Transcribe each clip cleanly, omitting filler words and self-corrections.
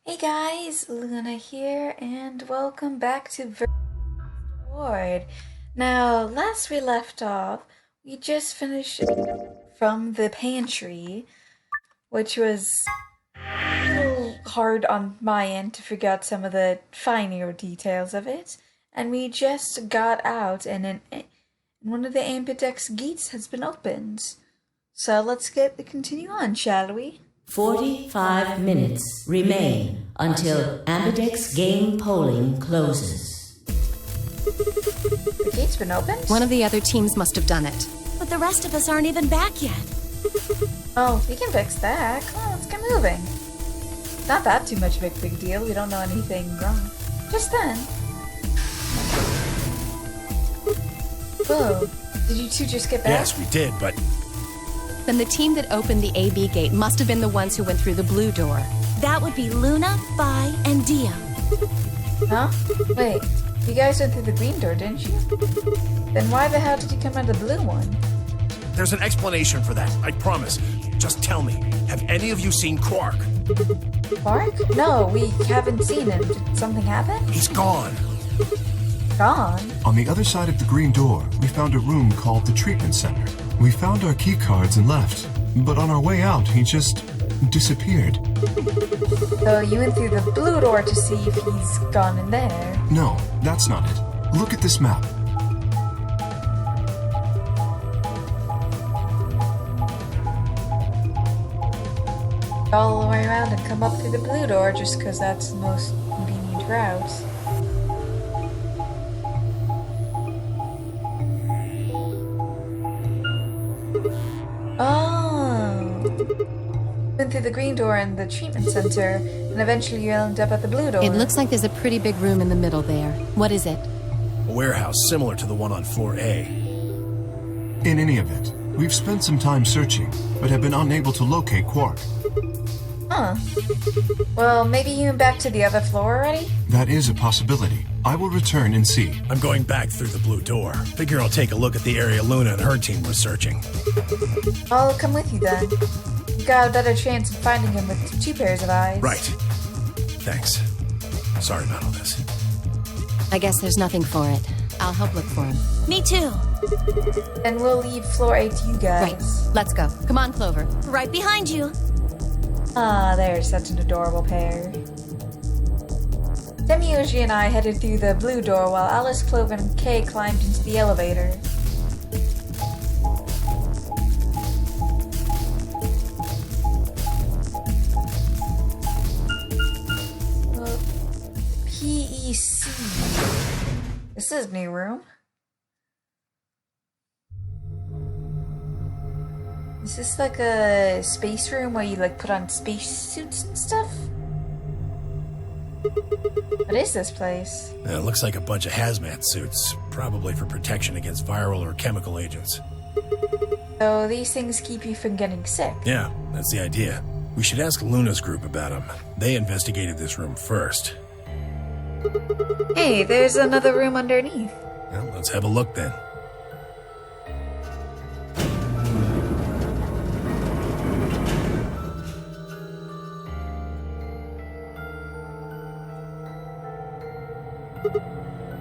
Hey guys, Luna here, and welcome back to Ward. Now, last we left off, we just finished from the pantry, which was a little hard on my end to figure out some of the finer details of it, and we just got out, and one of the ambidex gates has been opened. So let's continue on, shall we? 45 minutes remain until Ambidex game polling closes. The gate's been opened? One of the other teams must have done it. But the rest of us aren't even back yet. Oh, we can fix that. Come on, let's get moving. Not that too much of a big deal. We don't know anything wrong. Just then. Whoa. Did you two just get back? Yes, we did, but Then the team that opened the AB gate must have been the ones who went through the blue door. That would be Luna, Vi, and Dio. Huh? Wait. You guys went through the green door, didn't you? Then why the hell did you come out of the blue one? there's an explanation for that, I promise. Just tell me, have any of you seen Quark? Quark? No, we haven't seen him. Did something happen? He's gone. Gone? On the other side of the green door, we found a room called the treatment center. We found our key cards and left, but on our way out, he just disappeared. So you went through the blue door to see if he's gone in there. No, that's not it. Look at this map. All the way around and come up through the blue door just because that's the most convenient route. Oh! Went through the green door in the treatment center, and eventually you end up at the blue door. It looks like there's a pretty big room in the middle there. What is it? A warehouse similar to the one on floor A. In any event, we've spent some time searching, but have been unable to locate Quark. Huh. Well, maybe he went back to the other floor already? That is a possibility. I will return and see. I'm going back through the blue door. Figure I'll take a look at the area Luna and her team were searching. I'll come with you then. You got a better chance of finding him with 2 pairs of eyes. Right. Thanks. Sorry about all this. I guess there's nothing for it. I'll help look for him. Me too. And we'll leave floor A to you guys. Right. Let's go. Come on, Clover. Right behind you. Ah, they're such an adorable pair. Demioji and I headed through the blue door while Alice, Clover, and Kay climbed into the elevator. PEC. This is a new room. Is this like a space room where you like put on space suits and stuff? What is this place? It looks like a bunch of hazmat suits, probably for protection against viral or chemical agents. So these things keep you from getting sick. Yeah, that's the idea. We should ask Luna's group about them. They investigated this room first. Hey, there's another room underneath. Well, let's have a look then.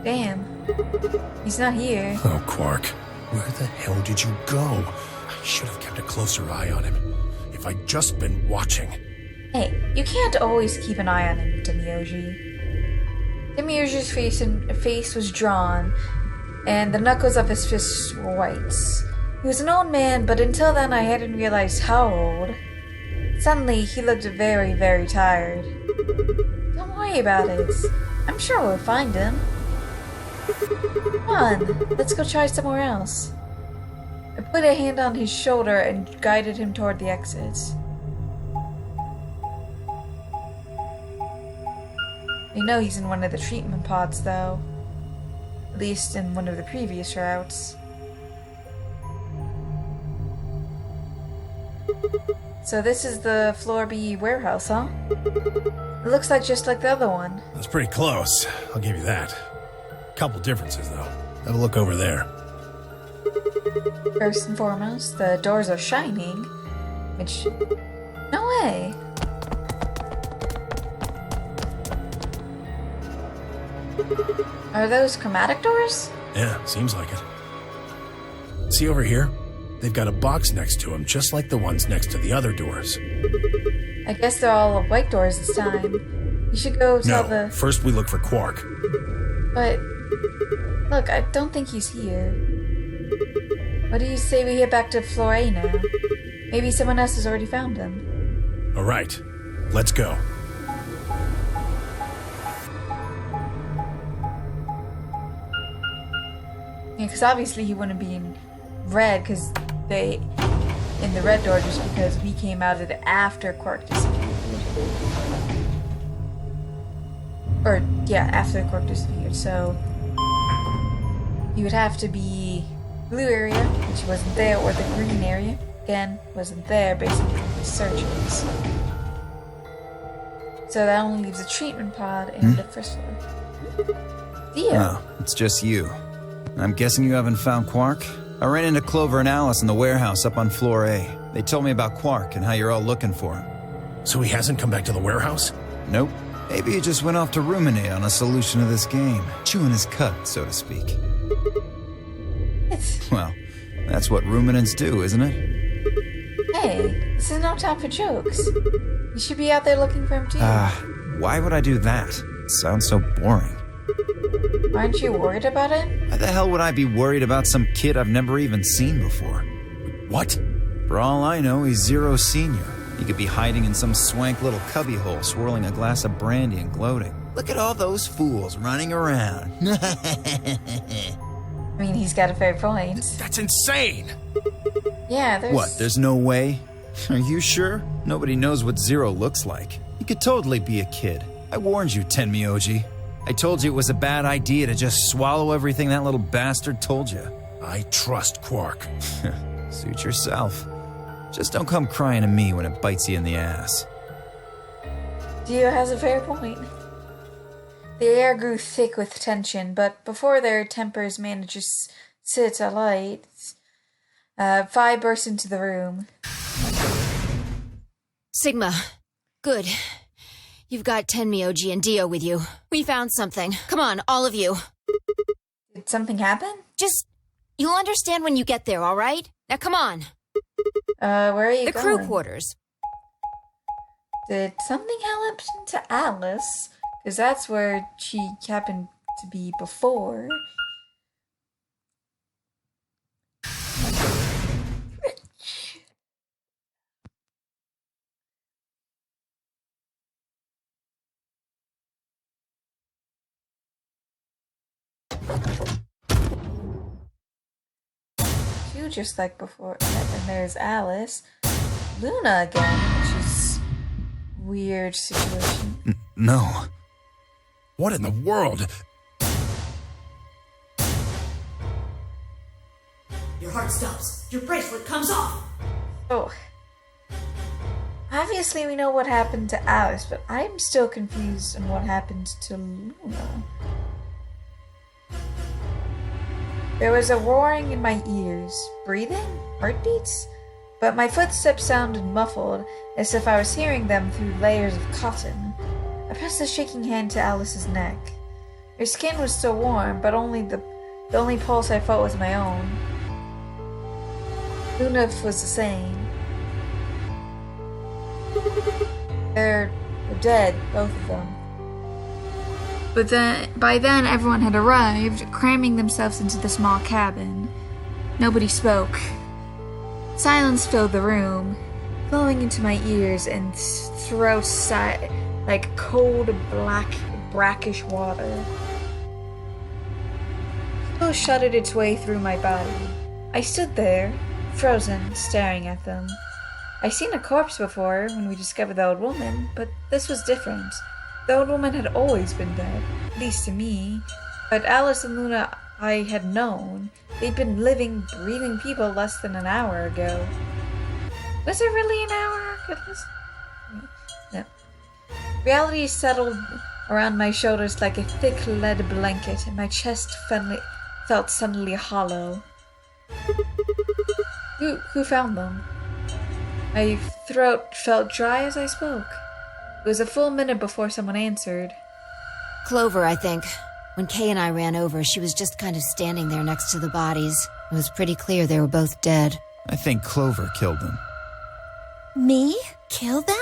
Damn. He's not here. Oh, Quark. Where the hell did you go? I should have kept a closer eye on him. If I'd just been watching. Hey, you can't always keep an eye on him, Demioji. Demioji's face was drawn, and the knuckles of his fists were white. He was an old man, but until then I hadn't realized how old. Suddenly, he looked very, very tired. Don't worry about it. I'm sure we'll find him. Come on, let's go try somewhere else. I put a hand on his shoulder and guided him toward the exit. I know he's in one of the treatment pods, though. At least in one of the previous routes. So this is the Floor B warehouse, huh? It looks like just like the other one. That's pretty close. I'll give you that. Couple differences, though. Have a look over there. First and foremost, the doors are shining, which... No way! Are those chromatic doors? Yeah, seems like it. See over here? They've got a box next to them, just like the ones next to the other doors. I guess they're all white doors this time. You should go tell No, first we look for Quark. But, look, I don't think he's here. What do you say we head back to Floor A now? Maybe someone else has already found him. All right, let's go. Yeah, because obviously he wouldn't be in red, because they in the red door just because we came out of it after Quark disappeared. Or, yeah, after Quark disappeared, so he would have to be blue area, which wasn't there, or the green area, again, wasn't there based on the searches. So that only leaves a treatment pod in the first floor. Theo. Oh, it's just you. I'm guessing you haven't found Quark? I ran into Clover and Alice in the warehouse up on floor A. They told me about Quark and how you're all looking for him. So he hasn't come back to the warehouse? Nope. Maybe he just went off to ruminate on a solution to this game. Chewing his cud, so to speak. Well, that's what ruminants do, isn't it? Hey, this is no time for jokes. You should be out there looking for him too. Why would I do that? It sounds so boring. Aren't you worried about it? Why the hell would I be worried about some kid I've never even seen before? What? For all I know, he's Zero Senior. He could be hiding in some swank little cubbyhole, swirling a glass of brandy and gloating. Look at all those fools running around. I mean, he's got a fair point. That's insane! Yeah, there's... What, there's no way? Are you sure? Nobody knows what Zero looks like. He could totally be a kid. I warned you, Tenmyoji. I told you it was a bad idea to just swallow everything that little bastard told you. I trust Quark. Suit yourself. Just don't come crying to me when it bites you in the ass. Dio has a fair point. The air grew thick with tension, but before their tempers managed to sit alight, Phi burst into the room. Sigma. Good. You've got Tenmyoji and Dio with you. We found something. Come on, all of you. Did something happen? You'll understand when you get there, all right? Now come on. Where are you The going? crew quarters. Did something happen to Alice? Because that's where she happened to be before. You just like before, and there's Alice, Luna again, which is weird situation. No. What in the world? Your heart stops. Your bracelet comes off. Oh, obviously we know what happened to Alice, but I'm still confused on what happened to Luna. There was a roaring in my ears, breathing, heartbeats, but my footsteps sounded muffled, as if I was hearing them through layers of cotton. I pressed a shaking hand to Alice's neck. Her skin was still warm, but the only pulse I felt was my own. Luna was the same. They're dead, both of them. But by then, everyone had arrived, cramming themselves into the small cabin. Nobody spoke. Silence filled the room, flowing into my ears and throat like cold, black, brackish water. Flow shuddered its way through my body. I stood there, frozen, staring at them. I'd seen a corpse before when we discovered the old woman, but this was different. The old woman had always been dead, at least to me. But Alice and Luna I had known. They'd been living, breathing people less than an hour ago. Was it really an hour? Goodness. No. Reality settled around my shoulders like a thick lead blanket, and my chest felt suddenly hollow. Who found them? My throat felt dry as I spoke. It was a full minute before someone answered. Clover, I think. When Kay and I ran over, she was just kind of standing there next to the bodies. It was pretty clear they were both dead. I think Clover killed them. Me? Kill them?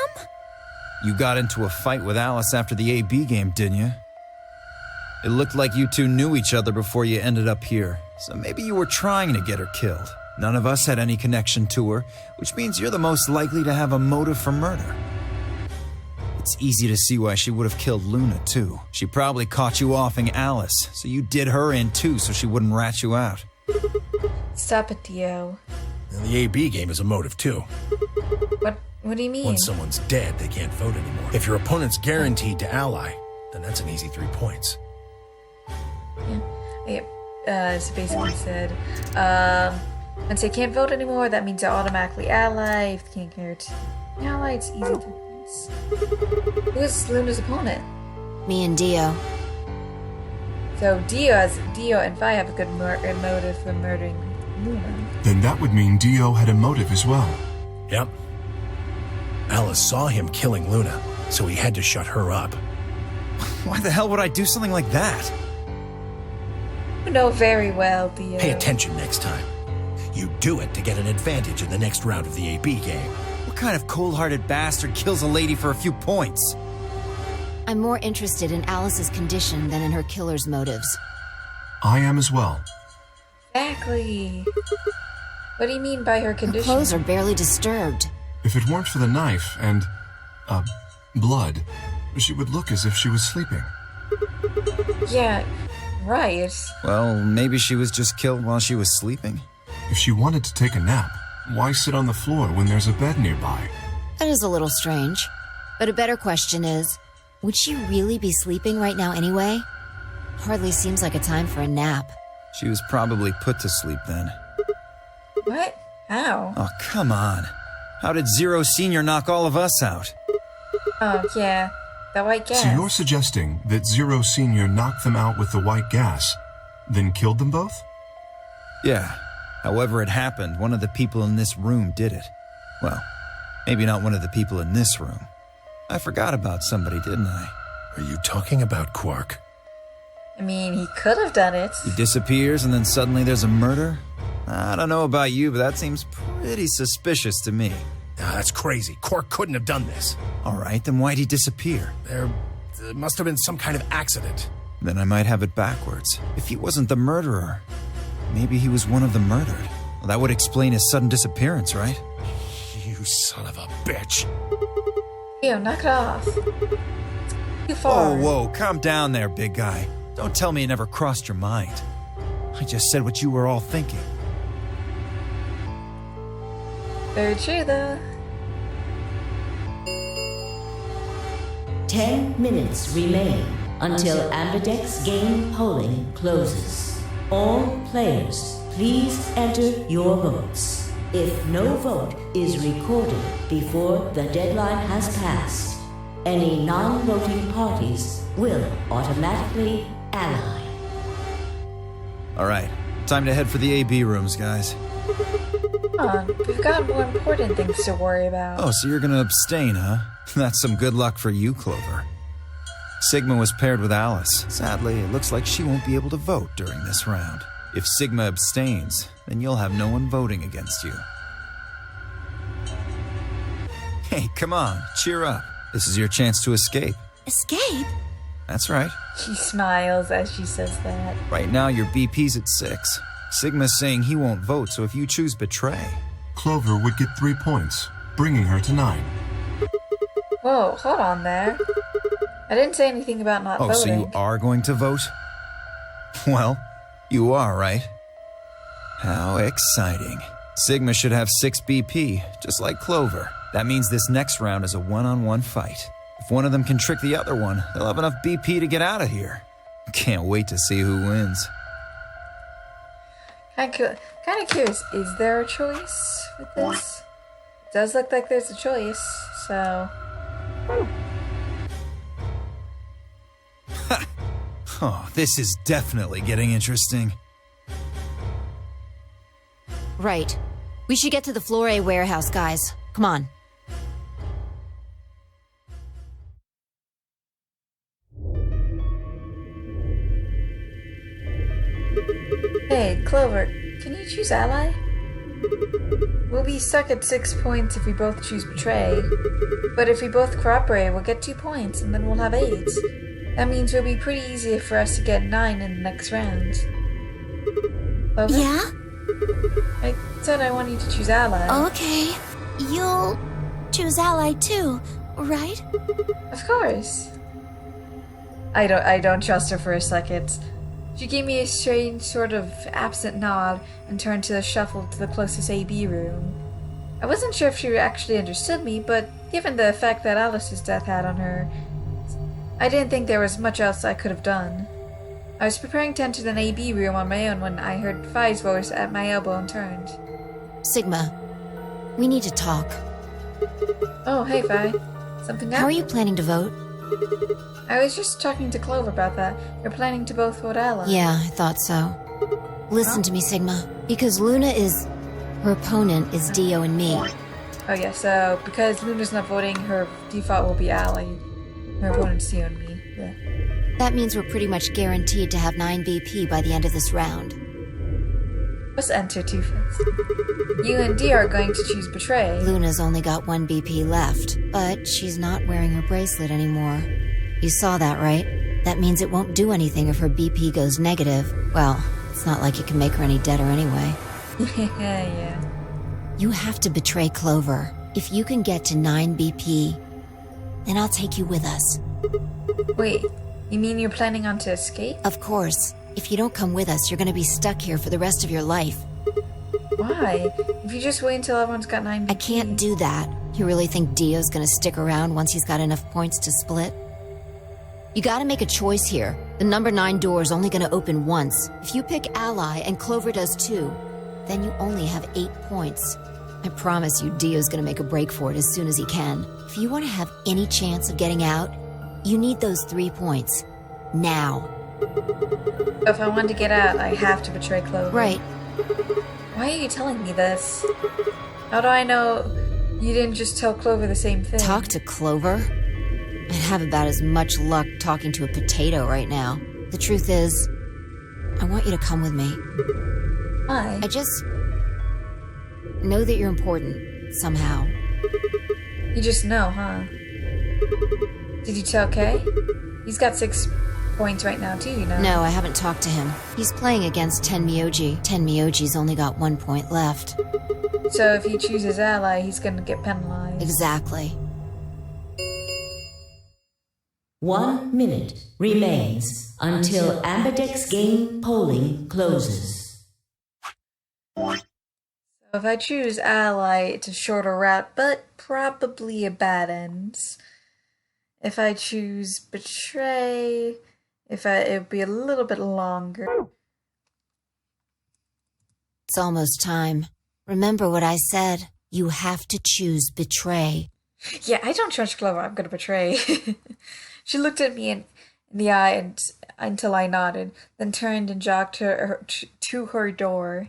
You got into a fight with Alice after the AB game, didn't you? It looked like you two knew each other before you ended up here, so maybe you were trying to get her killed. None of us had any connection to her, which means you're the most likely to have a motive for murder. It's easy to see why she would have killed Luna, too. She probably caught you offing Alice, so you did her in, too, so she wouldn't rat you out. Stop it, Dio. And the AB game is a motive, too. What do you mean? Once someone's dead, they can't vote anymore. If your opponent's guaranteed to ally, then that's an easy 3 points. So basically said, once they can't vote anymore, that means they're automatically ally. If they can't guarantee ally, it's easy 3 points. Who is Luna's opponent? Me and Dio. So Dio and Vi have a good motive for murdering Luna. Then that would mean Dio had a motive as well. Yep. Alice saw him killing Luna, so he had to shut her up. Why the hell would I do something like that? You know very well, Dio. Pay attention next time. You do it to get an advantage in the next round of the AB game. What kind of cold-hearted bastard kills a lady for a few points? I'm more interested in Alice's condition than in her killer's motives. I am as well. Exactly. What do you mean by her Her condition? clothes are barely disturbed. If it weren't for the knife and, blood, she would look as if she was sleeping. Yeah, right. Well, maybe she was just killed while she was sleeping. If she wanted to take a nap, why sit on the floor when there's a bed nearby? That is a little strange. But a better question is, would she really be sleeping right now anyway? Hardly seems like a time for a nap. She was probably put to sleep then. What? How? Oh, come on. How did Zero Senior knock all of us out? Oh, yeah. The white gas. So you're suggesting that Zero Senior knocked them out with the white gas, then killed them both? Yeah. However it happened, one of the people in this room did it. Well, maybe not one of the people in this room. I forgot about somebody, didn't I? Are you talking about Quark? I mean, he could have done it. He disappears and then suddenly there's a murder? I don't know about you, but that seems pretty suspicious to me. That's crazy. Quark couldn't have done this. All right, then why'd he disappear? There must have been some kind of accident. Then I might have it backwards. If he wasn't the murderer, maybe he was one of the murdered. Well, that would explain his sudden disappearance, right? You son of a bitch. Ew, knock it off. Too far. Whoa, calm down there, big guy. Don't tell me it never crossed your mind. I just said what you were all thinking. Very true, though. 10 minutes remain until Ambidex game polling closes. All players, please enter your votes. If no vote is recorded before the deadline has passed, any non-voting parties will automatically ally. All right, time to head for the AB rooms, guys. Come on, we've got more important things to worry about. Oh, so you're gonna abstain, huh? That's some good luck for you, Clover. Sigma was paired with Alice. Sadly, it looks like she won't be able to vote during this round. If Sigma abstains, then you'll have no one voting against you. Hey, come on, cheer up. This is your chance to escape. Escape? That's right. She smiles as she says that. Right now, your BP's at 6. Sigma's saying he won't vote, so if you choose betray... Clover would get 3 points, bringing her to 9. Whoa, hold on there. I didn't say anything about not Oh, voting. so you are going to vote? Well, you are, right? How exciting. Sigma should have 6 BP, just like Clover. That means this next round is a one-on-one fight. If one of them can trick the other one, they'll have enough BP to get out of here. Can't wait to see who wins. Kind of curious, is there a choice with this? It does look like there's a choice, so... Oh, this is definitely getting interesting. Right. We should get to the Floor A warehouse, guys. Come on. Hey, Clover, can you choose ally? We'll be stuck at 6 points if we both choose betray. But if we both cooperate, we'll get 2 points, and then we'll have 8. That means it'll be pretty easy for us to get 9 in the next round. Clover? Yeah? I said I want you to choose ally. Okay. You'll choose ally too, right? Of course. I don't trust her for a second. She gave me a strange sort of absent nod and turned to shuffle to the closest AB room. I wasn't sure if she actually understood me, but given the effect that Alice's death had on her, I didn't think there was much else I could have done. I was preparing to enter the AB room on my own when I heard Phi's voice at my elbow and turned. Sigma, we need to talk. Oh, hey Phi. Something up? How are you planning to vote? I was just talking to Clover about that. You're planning to both vote ally. Yeah, I thought so. Listen to me, Sigma. Because Luna is... her opponent is Dio and me. Oh yeah, so because Luna's not voting, her default will be ally. Her opponent's Dio and me. Yeah. That means we're pretty much guaranteed to have 9 BP by the end of this round. Let's enter 2 first. You and Dio are going to choose betray. Luna's only got 1 BP left, but she's not wearing her bracelet anymore. You saw that, right? That means it won't do anything if her BP goes negative. Well, it's not like it can make her any deader anyway. Yeah. You have to betray Clover. If you can get to 9 BP, then I'll take you with us. Wait, you mean you're planning on to escape? Of course. If you don't come with us, you're gonna be stuck here for the rest of your life. Why? If you just wait until everyone's got 9 BP. I can't do that. You really think Dio's gonna stick around once he's got enough points to split? You gotta make a choice here. The number 9 door is only gonna open once. If you pick ally and Clover does too, then you only have 8 points. I promise you Dio's gonna make a break for it as soon as he can. If you want to have any chance of getting out, you need those 3 points. Now. If I want to get out, I have to betray Clover. Right. Why are you telling me this? How do I know you didn't just tell Clover the same thing? Talk to Clover? I'd have about as much luck talking to a potato right now. The truth is, I want you to come with me. Why? I just know that you're important, somehow. You just know, huh? Did you tell Kay? He's got 6 points right now too, you know. No, I haven't talked to him. He's playing against Tenmyoji. Tenmyoji's only got 1 point left. So if he chooses ally, he's gonna get penalized. Exactly. 1 minute remains until Ambidex game polling closes. So if I choose ally, it's a shorter route, but probably a bad end. If I choose betray, it would be a little bit longer. It's almost time. Remember what I said. You have to choose betray. Yeah, I don't trust Clover. I'm gonna betray. She looked at me in the eye until I nodded, then turned and jogged to her door.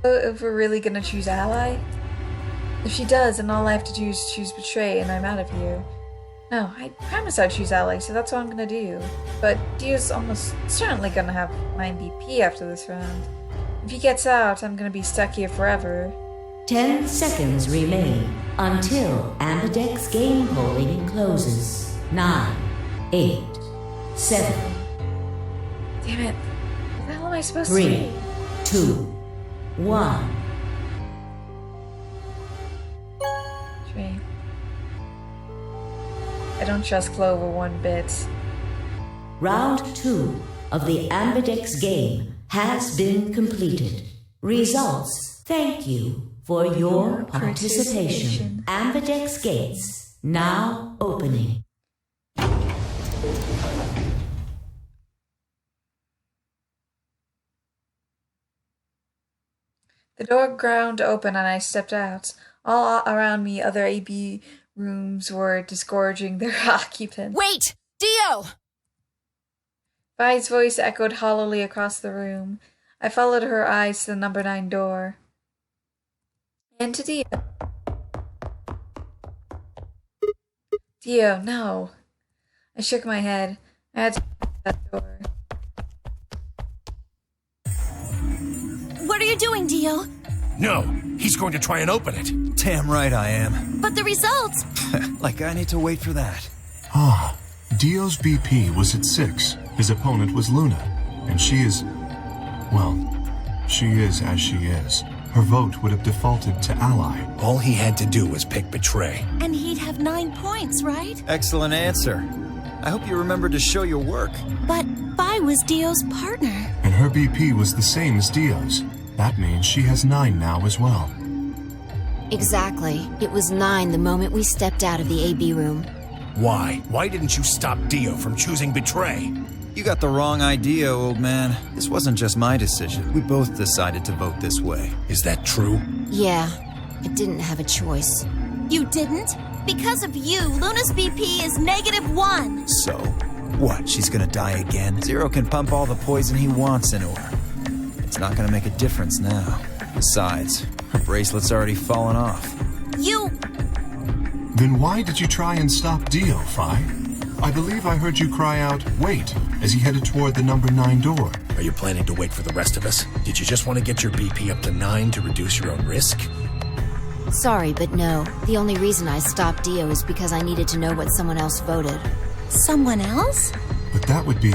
So if we're really gonna choose ally? If she does, then all I have to do is choose betray and I'm out of here. No, I promise I'd choose ally, so that's what I'm gonna do. But Dio's almost certainly gonna have 9 BP after this round. If he gets out, I'm gonna be stuck here forever. 10 seconds remain until Ambidex game polling closes. 9, 8, 7. Damn it. What the hell am I supposed to 3, do? 2, 1. Betray. I don't trust Clover one bit. Round 2 of the Ambidex game has been completed. Results thank you for your participation. Ambidex gates now opening. The door ground open and I stepped out. All around me, other AB rooms were disgorging their occupants. Wait! Dio! Vi's voice echoed hollowly across the room. I followed her eyes to the number 9 door. And to Dio. Dio, no. I shook my head. I had to open that door. What are you doing, Dio? No, he's going to try and open it. Damn right I am. But the results! Like I need to wait for that. Ah, Dio's BP was at 6. His opponent was Luna. And she is... well, she is as she is. Her vote would have defaulted to Ally. All he had to do was pick Betray. And he'd have 9 points, right? Excellent answer. I hope you remembered to show your work. But Vi was Dio's partner. And her BP was the same as Dio's. That means she has 9 now as well. Exactly. It was 9 the moment we stepped out of the AB room. Why? Why didn't you stop Dio from choosing Betray? You got the wrong idea, old man. This wasn't just my decision. We both decided to vote this way. Is that true? Yeah, I didn't have a choice. You didn't? Because of you, Luna's BP is -1. So, what, she's gonna die again? Zero can pump all the poison he wants into her. It's not gonna make a difference now. Besides, her bracelet's already fallen off. You... Then why did you try and stop Dio, Vi? I believe I heard you cry out, wait, as he headed toward the number 9 door. Are you planning to wait for the rest of us? Did you just want to get your BP up to 9 to reduce your own risk? Sorry, but no. The only reason I stopped Dio is because I needed to know what someone else voted. Someone else? But that would be...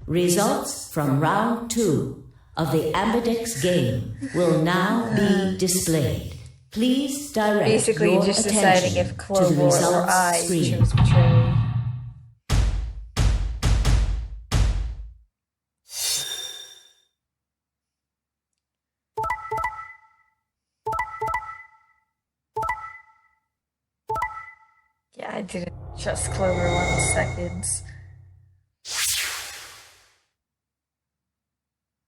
Results from round 2 of the Ambidex game will now be displayed. Please direct Basically, your just attention deciding if to the Clover or results I screen. chose Betray. Yeah, I didn't trust Clover 1 second.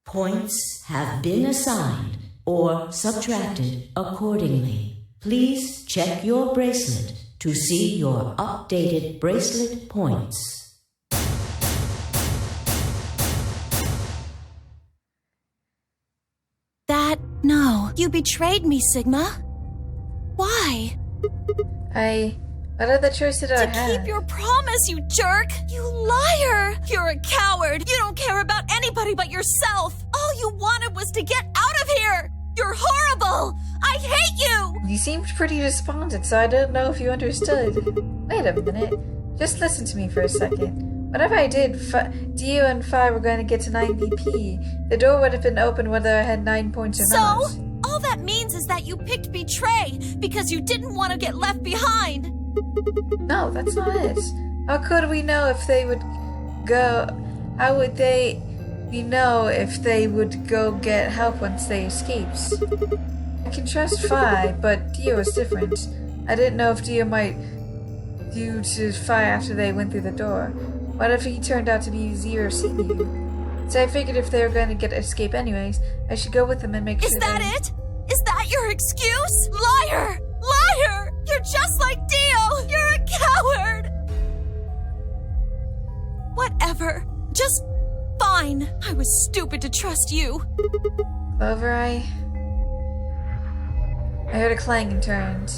Points have been assigned or subtracted accordingly. Please check your bracelet to see your updated bracelet points. No. You betrayed me, Sigma. Why? What other choice did I To have? keep your promise, you jerk! You liar! You're a coward! You don't care about anybody but yourself! All you wanted was to get out of here! You're horrible! I hate you! You seemed pretty despondent, so I don't know if you understood. Wait a minute. Just listen to me for a second. Whatever I did, Dio and Fi were going to get to 9 BP. The door would have been open whether I had 9 points or not. So? All that means is that you picked Betray because you didn't want to get left behind. No, that's not it. How could we know if they would go... How would we know if they would go get help once they escaped? I can trust Fi, but Dio is different. I didn't know if Dio might do to Fi after they went through the door. What if he turned out to be Zero Senior? So I figured if they were going to get escape anyways, I should go with them and make sure. Is that it? Is that your excuse? Liar! Liar! You're just like Dio! You're a coward! Whatever. Just fine. I was stupid to trust you. Clover, I heard a clang and turned.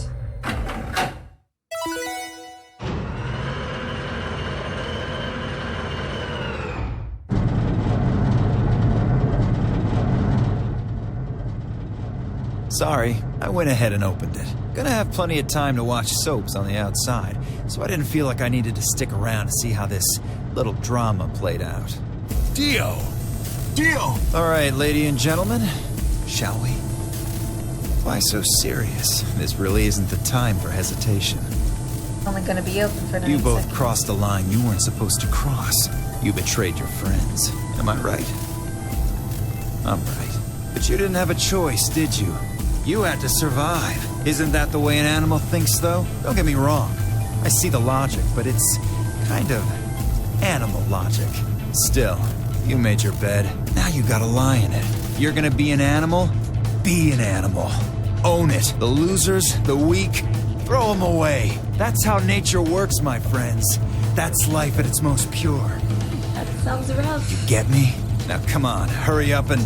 Sorry, I went ahead and opened it. Gonna have plenty of time to watch soaps on the outside, so I didn't feel like I needed to stick around to see how this little drama played out. Dio! Dio! Alright, ladies and gentlemen, shall we? Why so serious? This really isn't the time for hesitation. Only gonna be open for 9 You both seconds. crossed a line you weren't supposed to cross. You betrayed your friends. Am I right? I'm right. But you didn't have a choice, did you? You had to survive. Isn't that the way an animal thinks, though? Don't get me wrong. I see the logic, but it's kind of animal logic. Still, you made your bed. Now you gotta lie in it. If you're gonna be an animal, be an animal. Own it. The losers, the weak, Throw them away. That's how nature works, my friends. That's life at its most pure. That sounds rough. You get me? Now come on, hurry up and...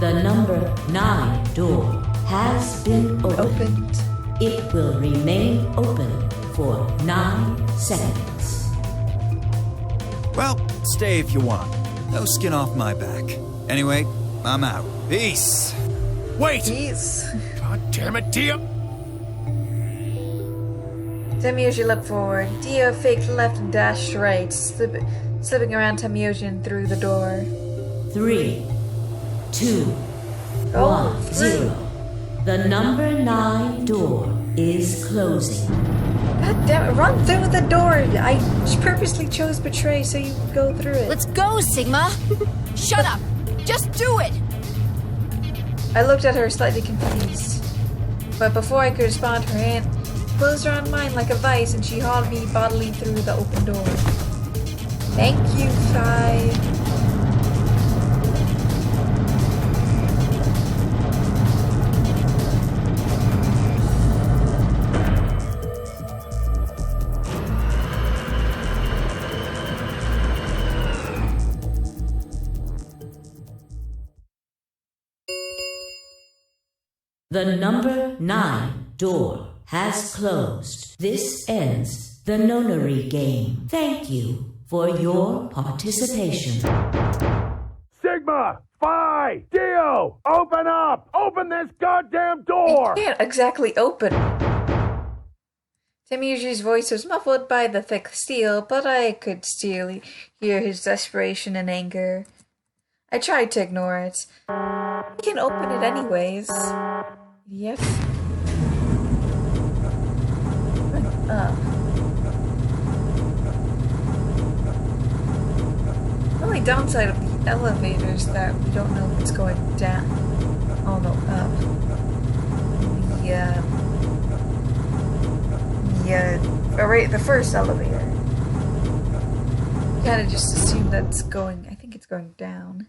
The number 9 door has been opened. It will remain open for 9 seconds. Well, stay if you want. No skin off my back. Anyway, I'm out. Peace. Wait! Jeez. God damn it, Dio! Tamioji leapt forward. Dio faked left and dashed right, slipping around Tamioji and through the door. 3, 2, Oh, 1, 0. The number 9 door is closing. God damn it, run through the door! I purposely chose Betray so you could go through it. Let's go, Sigma! Shut up! Just do it! I looked at her slightly confused. But before I could respond, her hand closed around mine like a vice and she hauled me bodily through the open door. Thank you, Fi. The number 9 door has closed. This ends the nonary game. Thank you for your participation. Sigma! Phi! Dio! Open up! Open this goddamn door! You can't exactly open it. Tamioji's voice was muffled by the thick steel, but I could still hear his desperation and anger. I tried to ignore it. I can open it anyways. Yes. Up. The only downside of the elevator is that we don't know if it's going down. Oh no, up. The first elevator. Kinda just assume that's going, I think it's going down.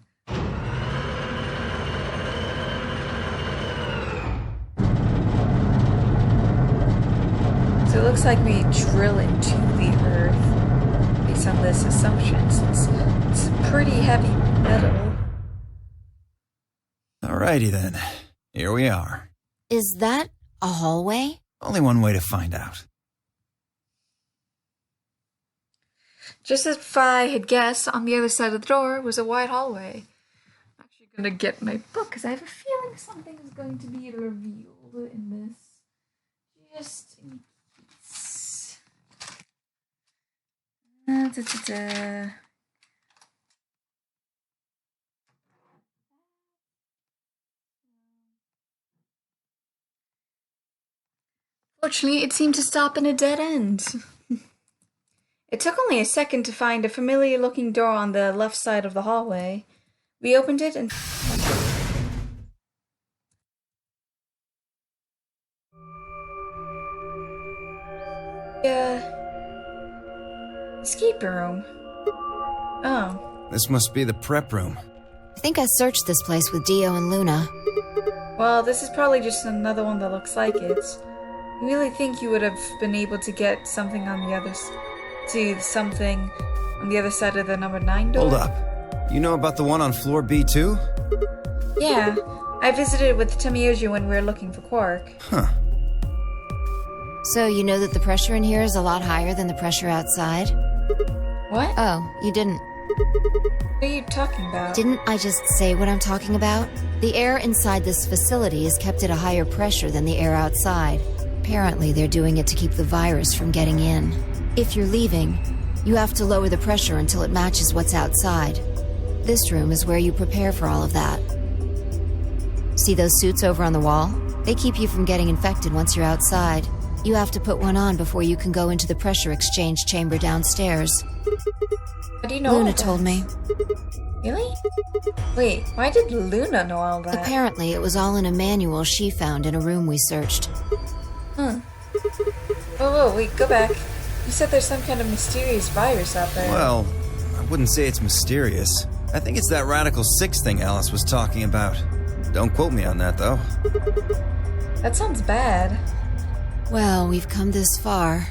So it looks like we drill into the earth based on this assumption, since it's pretty heavy metal. Alrighty then. Here we are. Is that a hallway? Only one way to find out. Just as Phi had guessed, on the other side of the door was a wide hallway. I'm actually gonna get my book because I have a feeling something is going to be revealed in this. Just in case. Fortunately, it seemed to stop in a dead end. It took only a second to find a familiar-looking door on the left side of the hallway. We opened it and... escape room. Oh. This must be the prep room. I think I searched this place with Dio and Luna. Well, this is probably just another one that looks like it. You really think you would have been able to get something on the other something on the other side of the number 9 door? Hold up. You know about the one on floor B too? Yeah. I visited with Tamioji when we were looking for Quark. Huh. So you know that the pressure in here is a lot higher than the pressure outside? What? Oh, you didn't. What are you talking about? Didn't I just say what I'm talking about? The air inside this facility is kept at a higher pressure than the air outside. Apparently, they're doing it to keep the virus from getting in. If you're leaving, you have to lower the pressure until it matches what's outside. This room is where you prepare for all of that. See those suits over on the wall? They keep you from getting infected once you're outside. You have to put one on before you can go into the pressure exchange chamber downstairs. How do you know all Luna that? told me. Really? Wait, why did Luna know all that? Apparently, it was all in a manual she found in a room we searched. Huh. Whoa, wait, go back. You said there's some kind of mysterious virus out there. Well, I wouldn't say it's mysterious. I think it's that Radical 6 thing Alice was talking about. Don't quote me on that, though. That sounds bad. Well, we've come this far.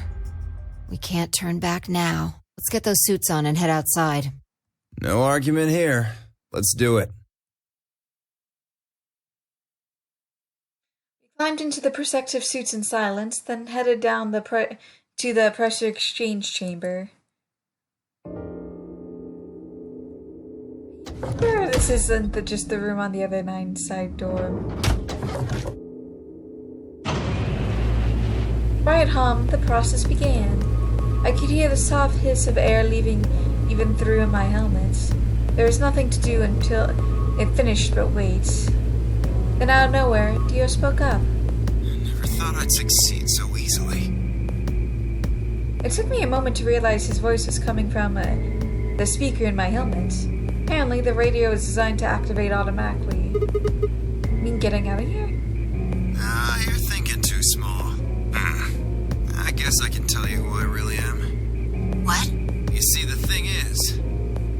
We can't turn back now. Let's get those suits on and head outside. No argument here. Let's do it. We climbed into the protective suits in silence, then headed down to the pressure exchange chamber. Sure, this isn't just the room on the other side door. Quiet hum, the process began. I could hear the soft hiss of air leaving even through my helmet. There was nothing to do until it finished but wait. Then out of nowhere, Dio spoke up. I never thought I'd succeed so easily. It took me a moment to realize his voice was coming from the speaker in my helmet. Apparently, the radio is designed to activate automatically. You mean getting out of here? You're thinking too small. I guess I can tell you who I really am. What? You see, the thing is,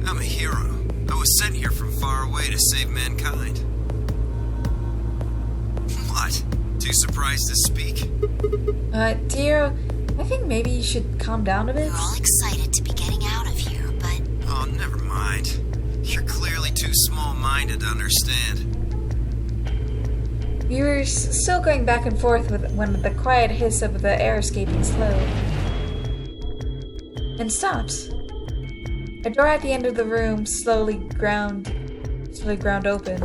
I'm a hero. I was sent here from far away to save mankind. What? Too surprised to speak? Dio, I think maybe you should calm down a bit. We're all excited to be getting out of here, but... Oh, never mind. You're clearly too small-minded to understand. We were still going back and forth when the quiet hiss of the air escaping slowed. And stopped. A door at the end of the room slowly ground open.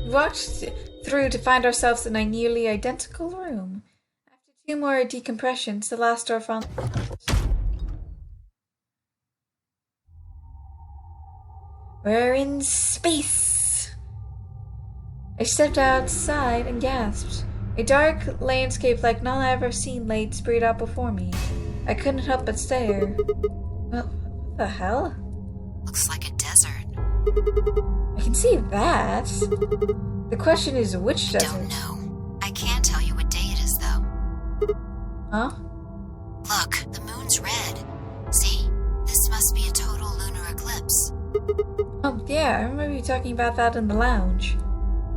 We walked through to find ourselves in a nearly identical room. After 2 more decompressions, the last door found. We're in space! I stepped outside and gasped. A dark landscape like none I've ever seen lay spread out before me. I couldn't help but stare. Well, what the hell? Looks like a desert. I can see that. The question is which desert? Don't know. I can't tell you what day it is, though. Huh? Look, the moon's red. See? This must be a total lunar eclipse. Oh, yeah, I remember you talking about that in the lounge.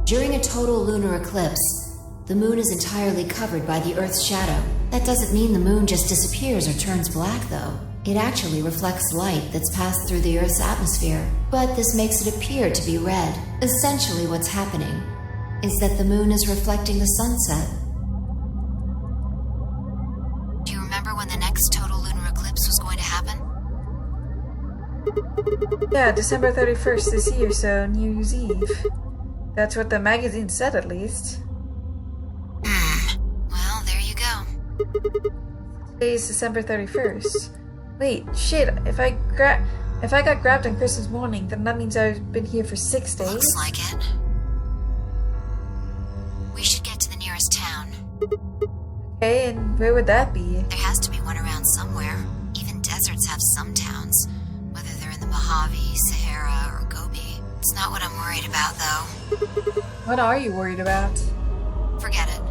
During a total lunar eclipse, the moon is entirely covered by the Earth's shadow. That doesn't mean the moon just disappears or turns black, though. It actually reflects light that's passed through the Earth's atmosphere, but this makes it appear to be red. Essentially what's happening is that the moon is reflecting the sunset. Do you remember when the next total lunar eclipse was going to happen? Yeah, December 31st this year, so New Year's Eve. That's what the magazine said, at least. Well, there you go. Today is December 31st. Wait, shit, if I got grabbed on Christmas morning, then that means I've been here for 6 days? Looks like it. We should get to the nearest town. Okay, and where would that be? There has to be one around somewhere. Even deserts have some towns, whether they're in the Mojave, Sahara, or Gobi. It's not what I'm worried about, though. What are you worried about? Forget it.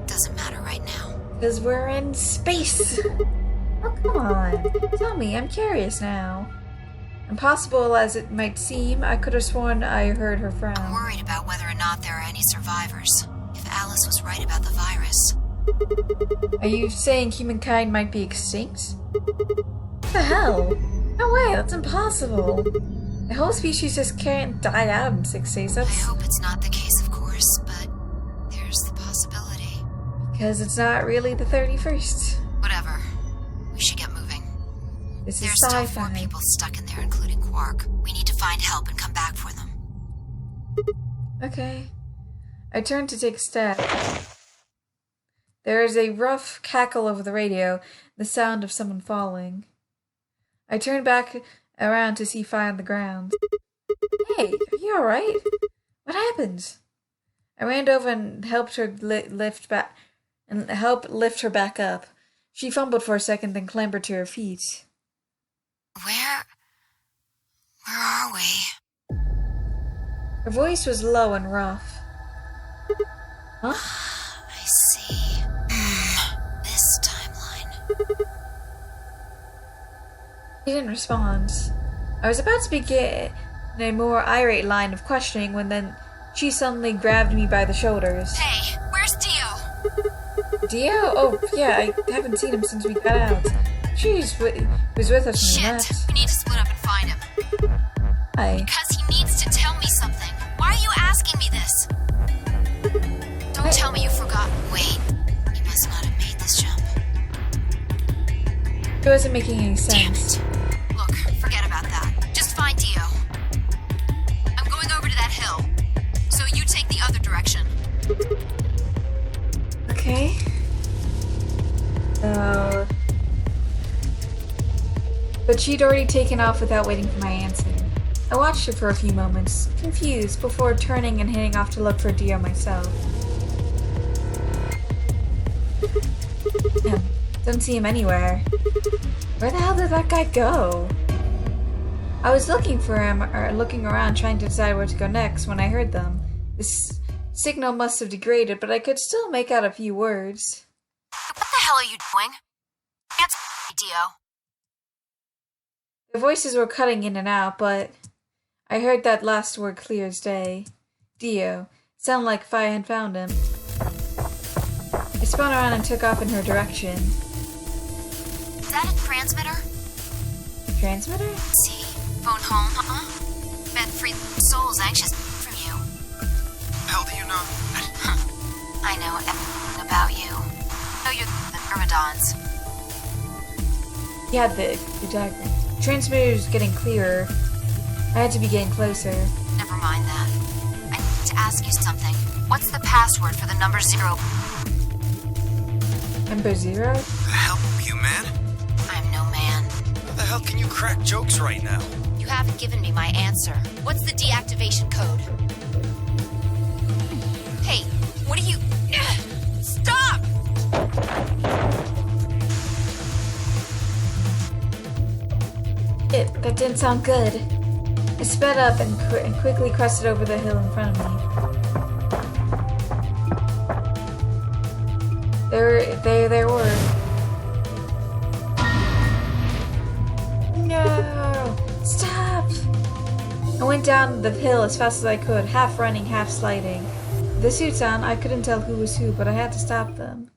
Doesn't matter right now. Because we're in space! Oh, come on. Tell me, I'm curious now. Impossible as it might seem, I could have sworn I heard her I'm frown. worried about whether or not there are any survivors. If Alice was right about the virus. Are you saying humankind might be extinct? What the hell? No way, that's impossible. The whole species just can't die out in 6 days. I That's hope it's not the case, of course, but there's the possibility. because it's not really the 31st. Whatever. We should get moving. This is There's still 4 sci-fi. people stuck in there, including Quark. We need to find help and come back for them. Okay. I turned to take a step. There is a rough cackle over the radio, the sound of someone falling. I turned back around to see Fi on the ground. Hey, are you alright? What happened? I ran over and helped her lift her back up. She fumbled for a second, then clambered to her feet. Where are we? Her voice was low and rough. Huh? I see. He didn't respond. I was about to begin a more irate line of questioning when then she suddenly grabbed me by the shoulders. Hey, where's Dio? Dio? Oh, yeah, I haven't seen him since we got out. He was with us when we left. Shit, we need to split up and find him. Why? Because he needs to tell me something. Why are you asking me this? Don't tell me you forgot. Wait, you must not have made this jump. It wasn't making any Damn sense. it. Look, forget about that. Just find Dio. I'm going over to that hill. So you take the other direction. Okay. So... But she'd already taken off without waiting for my answer. I watched her for a few moments, confused, before turning and heading off to look for Dio myself. Don't see him anywhere. Where the hell did that guy go? I was looking for him, or looking around trying to decide where to go next when I heard them. This signal must have degraded, but I could still make out a few words. What the hell are you doing? Answer me, Dio. The voices were cutting in and out, but I heard that last word clear as day. Dio. Sounded like if I had found him. I spun around and took off in her direction. Is that a transmitter? Transmitter? See, phone home, huh? Bet free soul's anxious from you. How do you know? I know everything about you. I know you're the Myrmidons. Yeah, the diagram. Transmitter's getting clearer. I had to be getting closer. Never mind that. I need to ask you something. What's the password for the number 0? Number 0? The hell, you man? I'm no man. How the hell can you crack jokes right now? You haven't given me my answer. What's the deactivation code? Hey, what are you... Stop! That didn't sound good. I sped up and quickly crested over the hill in front of me. There were. No! Stop! I went down the hill as fast as I could, half running, half sliding. With the suits on, I couldn't tell who was who, but I had to stop them.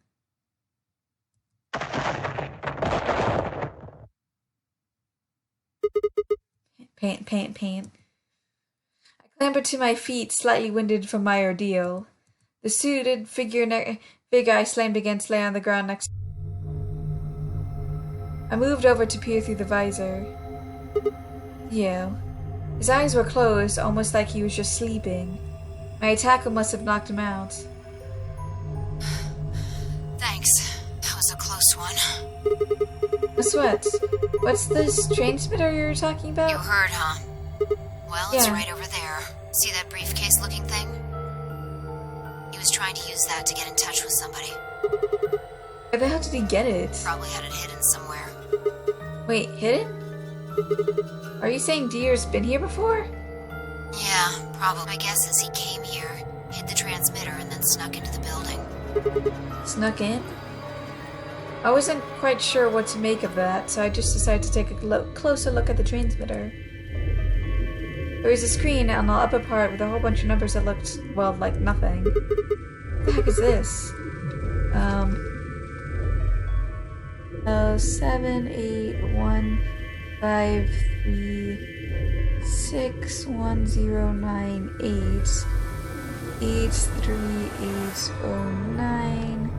Paint. I clambered to my feet, slightly winded from my ordeal. The suited big eye slammed against lay on the ground next. I moved over to peer through the visor. Yeah. His eyes were closed, almost like he was just sleeping. My attacker must have knocked him out. Thanks. That was a close one. A sweat. What's this transmitter you're talking about? You heard, huh? Well, Yeah. it's right over there. See that briefcase-looking thing? He was trying to use that to get in touch with somebody. Where the hell did he get it? Probably had it hidden somewhere. Wait, hidden? Are you saying Dio's been here before? Yeah, probably. My guess is he came here, hid the transmitter, and then snuck into the building. Snuck in? I wasn't quite sure what to make of that, so I just decided to take a closer look at the transmitter. There was a screen on the upper part with a whole bunch of numbers that looked, well, like nothing. What the heck is this? 7, 8, 1, 5, 3, 6, 1, 0, 9, 8, 8, 3, 8, 0, 9,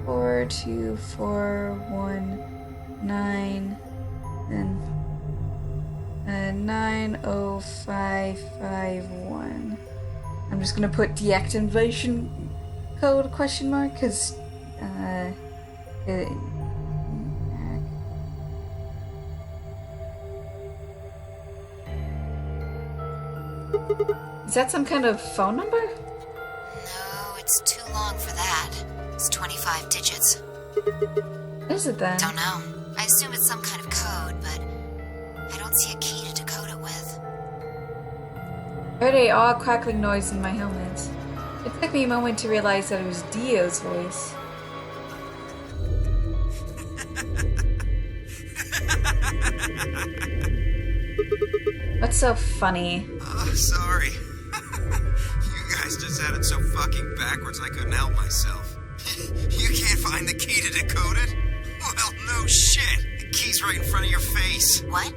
4, 2, 4, 1, 9, and 9, 0, 5, 5, 1. I'm just gonna put deactivation code question mark because is that some kind of phone number? No, it's too long for that. It's 25 digits. What is it then? Don't know. I assume it's some kind of code, but I don't see a key to decode it with. I heard a odd crackling noise in my helmet. It took me a moment to realize that it was Dio's voice. What's so funny? Sorry. You guys just had it so fucking backwards I couldn't help myself. You can't find the key to decode it? Well, no shit. The key's right in front of your face. What?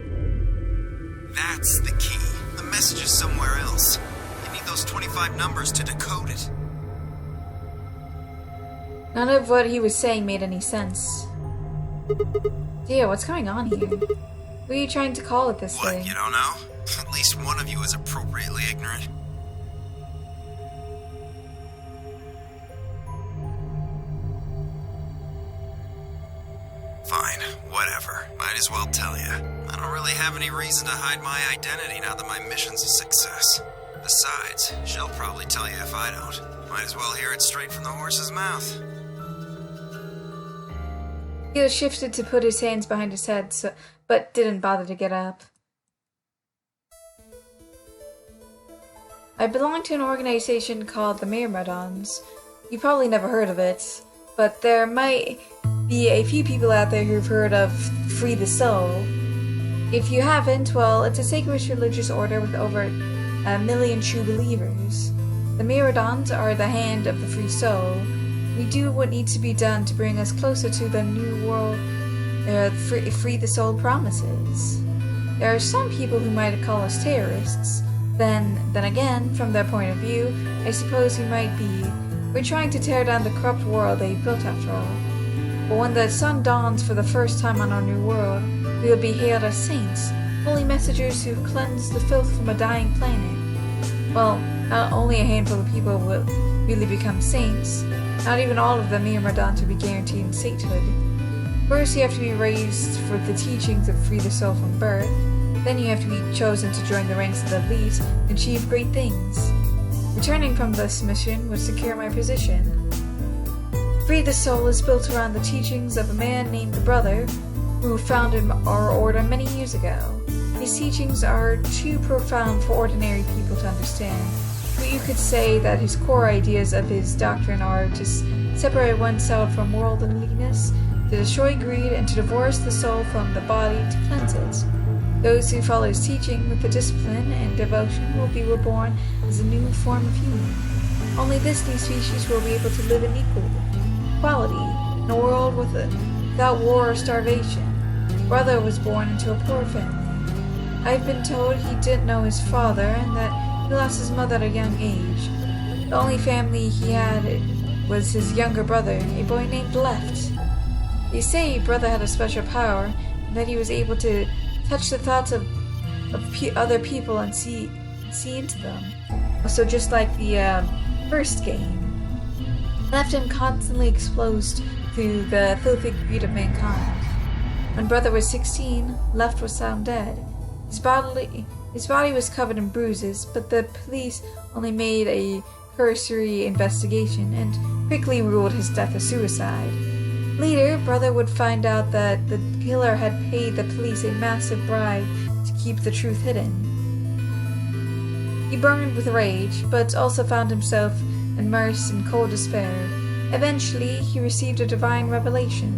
That's the key. The message is somewhere else. You need those 25 numbers to decode it. None of what he was saying made any sense. Dear, what's going on here? What are you trying to call it this thing? What, you don't know? At least one of you is appropriately ignorant. Fine, whatever. Might as well tell you. I don't really have any reason to hide my identity now that my mission's a success. Besides, she'll probably tell you if I don't. Might as well hear it straight from the horse's mouth. He shifted to put his hands behind his head, but didn't bother to get up. I belong to an organization called the Myrmidons. You probably never heard of it, but there might be a few people out there who've heard of Free the Soul. If you haven't, well, it's a sacred religious order with over 1 million true believers. The Myrmidons are the hand of the free soul. We do what needs to be done to bring us closer to the new world Free the Soul promises. There are some people who might call us terrorists. Then again, from their point of view, I suppose we might be. We're trying to tear down the corrupt world they built after all. But when the sun dawns for the first time on our new world, we will be hailed as saints, holy messengers who cleanse the filth from a dying planet. Well, not only a handful of people will really become saints, not even all of the Myrmidons will be guaranteed sainthood. First, you have to be raised for the teachings of Free the Soul from birth. Then you have to be chosen to join the ranks of the elite and achieve great things. Returning from this mission would secure my position. Free the Soul is built around the teachings of a man named the Brother, who founded our order many years ago. His teachings are too profound for ordinary people to understand, but you could say that his core ideas of his doctrine are to separate oneself from worldliness, to destroy greed, and to divorce the soul from the body to cleanse it. Those who follow his teaching with the discipline and devotion will be reborn as a new form of human. Only this new species will be able to live in equality in a world without war or starvation. Brother was born into a poor family. I've been told he didn't know his father and that he lost his mother at a young age. The only family he had was his younger brother, a boy named Left. They say Brother had a special power and that he was able to touch the thoughts of other people and see into them. So just like the first game, left him constantly exposed to the filthy greed of mankind. When Brother was 16, Left was found dead. His body was covered in bruises, but the police only made a cursory investigation and quickly ruled his death a suicide. Later, Brother would find out that the killer had paid the police a massive bribe to keep the truth hidden. He burned with rage, but also found himself immersed in cold despair. Eventually, he received a divine revelation.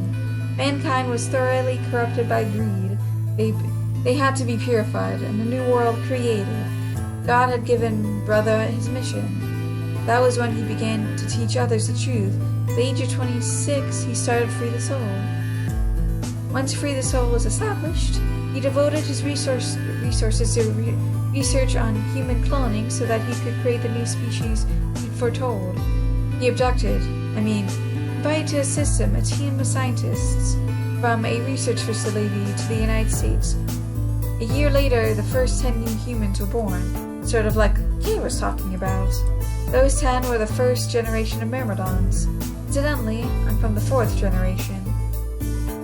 Mankind was thoroughly corrupted by greed. They had to be purified, and a new world created. God had given Brother his mission. That was when he began to teach others the truth. At the age of 26, he started Free the Soul. Once Free the Soul was established, he devoted his resources to research on human cloning so that he could create the new species he'd foretold. He invited to assist him a team of scientists from a research facility to the United States. A year later, the first 10 new humans were born, sort of like Kay was talking about. Those 10 were the first generation of Myrmidons. Incidentally, I'm from the 4th generation.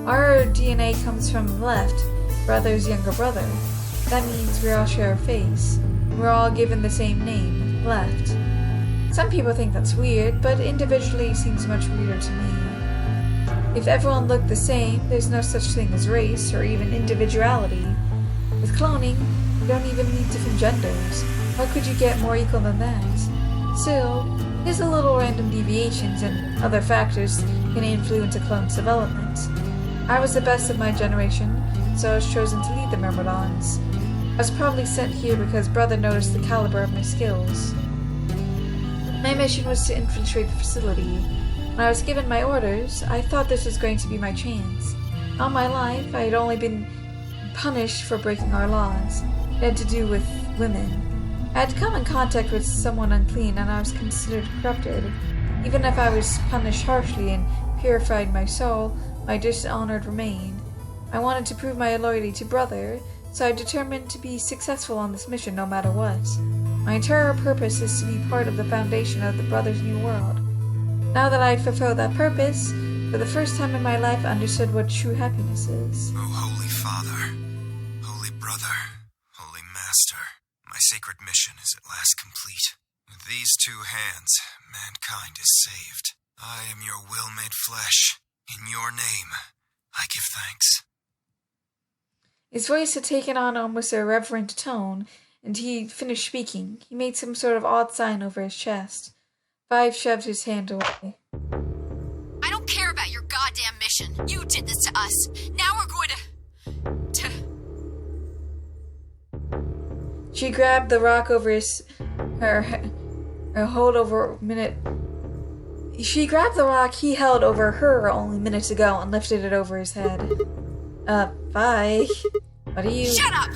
Our DNA comes from Left, Brother's younger brother. That means we all share a face. We're all given the same name, Left. Some people think that's weird, but individually it seems much weirder to me. If everyone looked the same, there's no such thing as race or even individuality. With cloning, you don't even need different genders. How could you get more equal than that? Still, there's a little random deviations and other factors can influence a clone's development. I was the best of my generation, so I was chosen to lead the Myrmidons. I was probably sent here because Brother noticed the caliber of my skills. My mission was to infiltrate the facility. When I was given my orders, I thought this was going to be my chance. All my life, I had only been punished for breaking our laws. It had to do with women. I had come in contact with someone unclean, and I was considered corrupted. Even if I was punished harshly and purified my soul, my dishonor remained. I wanted to prove my loyalty to Brother, so I determined to be successful on this mission no matter what. My entire purpose is to be part of the foundation of the Brother's new world. Now that I fulfilled that purpose, for the first time in my life I understood what true happiness is. O Holy Father, Holy Brother, Holy Master, my sacred mission is at last complete. With these two hands, mankind is saved. I am your will made flesh. In your name, I give thanks. His voice had taken on almost a reverent tone, and he finished speaking. He made some sort of odd sign over his chest. Five shoved his hand away. I don't care about your goddamn mission. You did this to us. Now we're going to... She grabbed the rock over her hold over a minute. She grabbed the rock he held over her only minutes ago and lifted it over his head. Bye. What are you... Shut up!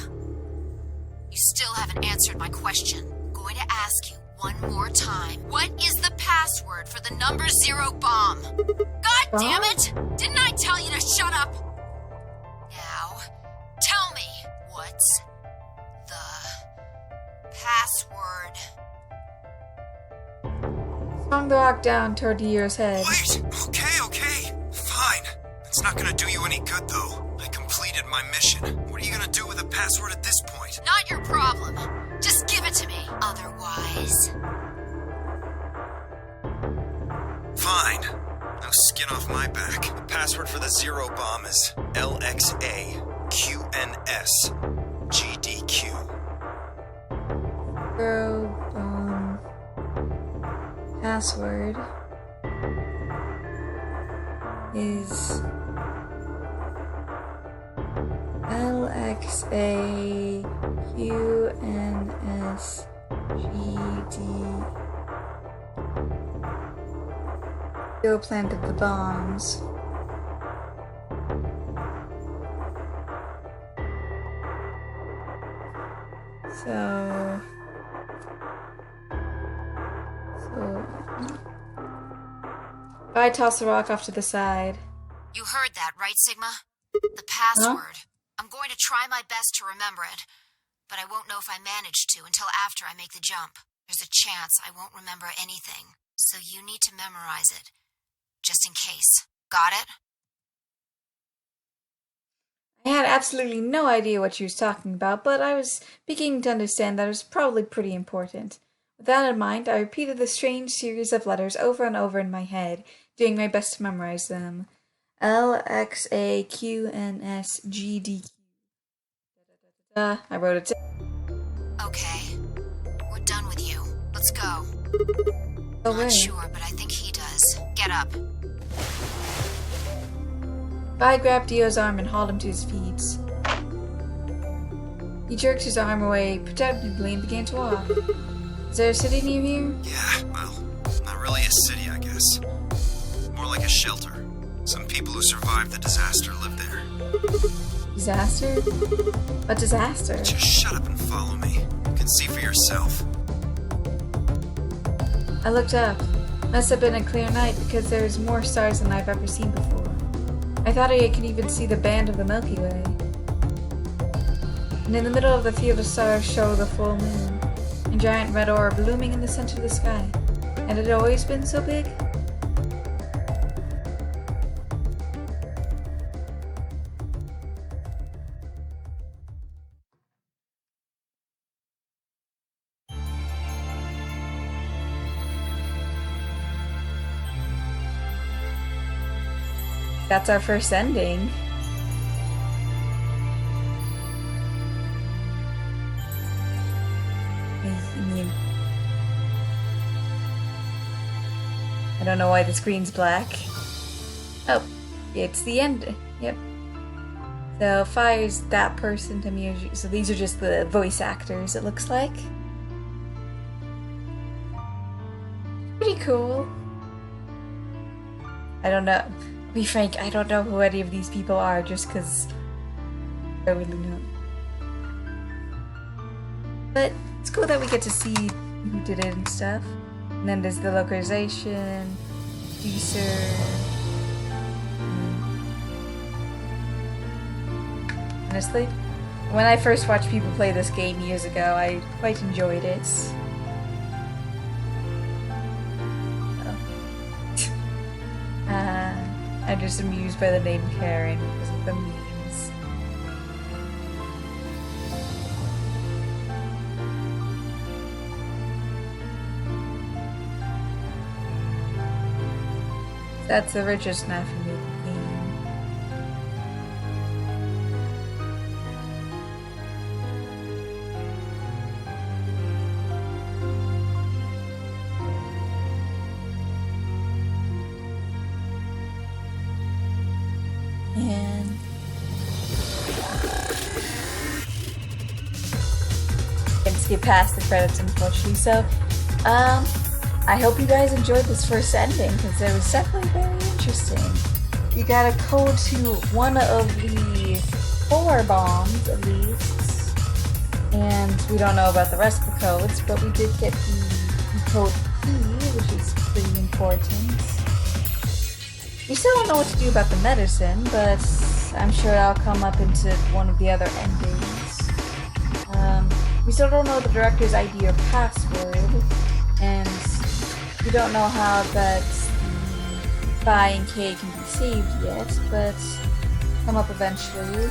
You still haven't answered my question. I'm going to ask you one more time. What is the password for the number 0 bomb? God damn it! Didn't I tell you to shut up? Now, tell me, what's the password? Swung the rock down toward Dio's head. Wait! Okay. Fine. It's not gonna do you any good, though. I completed my mission. What are you gonna do with the password at this point? Not your problem. Just give it to me. Otherwise... Fine. No skin off my back. The password for the 0 bomb is LXAQNSGDQ. 0 bomb. Password is LXAQNSGD. Still planted the bombs. So I toss the rock off to the side. You heard that, right, Sigma? The password. I'm going to try my best to remember it, but I won't know if I manage to until after I make the jump. There's a chance I won't remember anything, so you need to memorize it, just in case. Got it? I had absolutely no idea what she was talking about, but I was beginning to understand that it was probably pretty important. With that in mind, I repeated the strange series of letters over and over in my head, doing my best to memorize them. LXAQNSGDQ. I wrote it down. Okay. We're done with you. Let's go. Not sure, but I think he does. Get up. I grabbed Dio's arm and hauled him to his feet. He jerked his arm away protectively and began to walk. Is there a city near here? Yeah, well, not really a city, I guess. More like a shelter. Some people who survived the disaster live there. Disaster? What disaster? Just shut up and follow me. You can see for yourself. I looked up. Must have been a clear night because there was more stars than I've ever seen before. I thought I could even see the band of the Milky Way. And in the middle of the field of stars showed the full moon, a giant red orb looming in the center of the sky. Had it always been so big? That's our first ending. I don't know why the screen's black. Oh, it's the end. Yep. So fires that person to Miyoji. So these are just the voice actors, it looks like. Pretty cool. I don't know. To be frank, I don't know who any of these people are just because I don't really know. But it's cool that we get to see who did it and stuff. And then there's the localization, producer. Honestly, when I first watched people play this game years ago, I quite enjoyed it. I'm just amused by the name Karen because of the memes. That's the richest snafu game. And can skip past the credits, unfortunately. So, I hope you guys enjoyed this first ending because it was definitely very interesting. You got a code to one of the 4 bombs, at least, and we don't know about the rest of the codes, but we did get the code P, which is pretty important. We still don't know what to do about the medicine, but I'm sure I'll come up into one of the other endings. We still don't know the director's ID or password, and we don't know how that Phi and K can be saved yet, but come up eventually.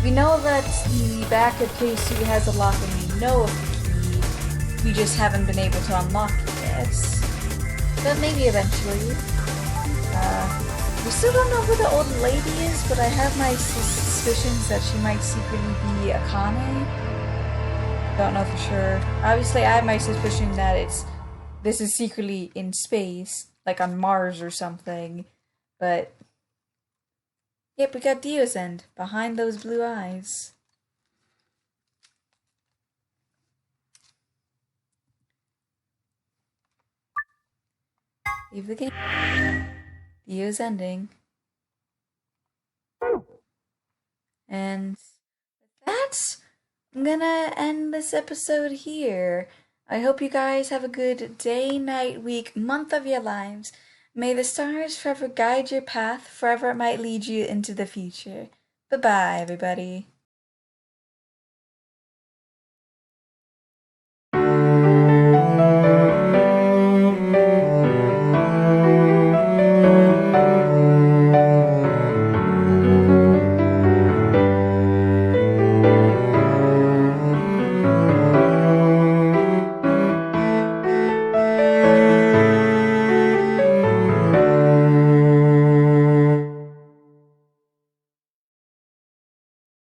We know that the back of K-Suit has a lock and we know of the key, we just haven't been able to unlock it yet. But maybe eventually. We still don't know who the old lady is, but I have my suspicions that she might secretly be Akane. Don't know for sure. Obviously, I have my suspicion that this is secretly in space, like on Mars or something. But yep, we got Dio's end behind those blue eyes. Leave the game. Dio's ending. And with that, I'm gonna end this episode here. I hope you guys have a good day, night, week, month of your lives. May the stars forever guide your path, forever it might lead you into the future. Bye-bye, everybody.